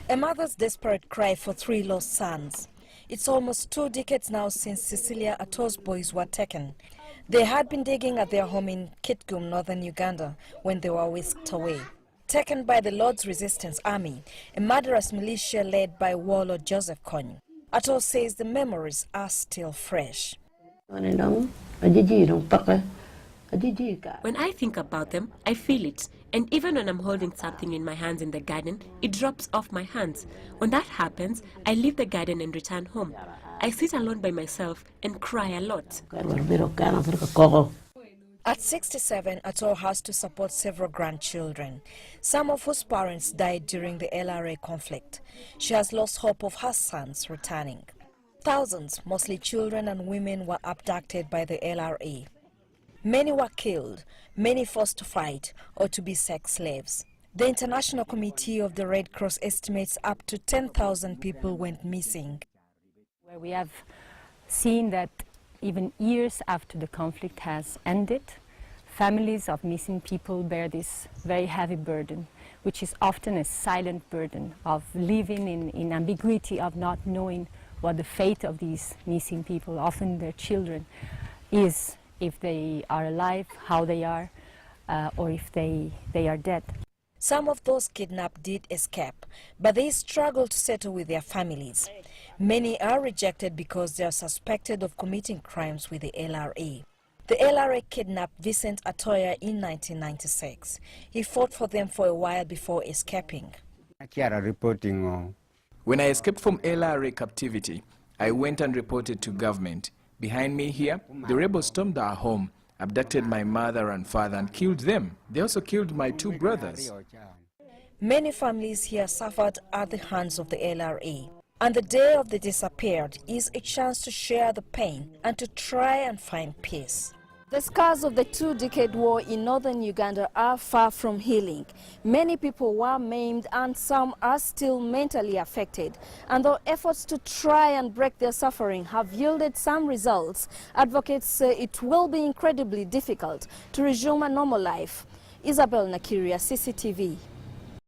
A mother's desperate cry for 3 lost sons. It's almost 2 decades now since Cecilia Ato's boys were taken. They had been digging at their home in Kitgum, northern Uganda, when they were whisked away. Taken by the Lord's Resistance Army, a murderous militia led by warlord Joseph Kony. Ato says the memories are still fresh. When I think about them, I feel it. And even when I'm holding something in my hands in the garden, it drops off my hands. When that happens, I leave the garden and return home. I sit alone by myself and cry a lot. At 67, Ato has to support several grandchildren, some of whose parents died during the LRA conflict. She has lost hope of her sons returning. Thousands, mostly children and women, were abducted by the LRA. Many were killed, many forced to fight or to be sex slaves. The International Committee of the Red Cross estimates up to 10,000 people went missing. Where we have seen that even years after the conflict has ended, families of missing people bear this very heavy burden, which is often a silent burden of living in ambiguity, of not knowing what the fate of these missing people, often their children, is. If they are alive, how they are, or if they are dead. Some of those kidnapped did escape, but they struggle to settle with their families. Many are rejected because they are suspected of committing crimes with the LRA. The LRA kidnapped Vincent Atoya in 1996. He fought for them for a while before escaping. When I escaped from LRA captivity, I went and reported to government. Behind me here, the rebels stormed our home, abducted my mother and father and killed them. They also killed my 2 brothers. Many families here suffered at the hands of the LRA. And the Day of the Disappeared is a chance to share the pain and to try and find peace. The scars of the 2-decade war in northern Uganda are far from healing. Many people were maimed and some are still mentally affected. And though efforts to try and break their suffering have yielded some results, advocates say it will be incredibly difficult to resume a normal life. Isabel, Nakirya, CCTV.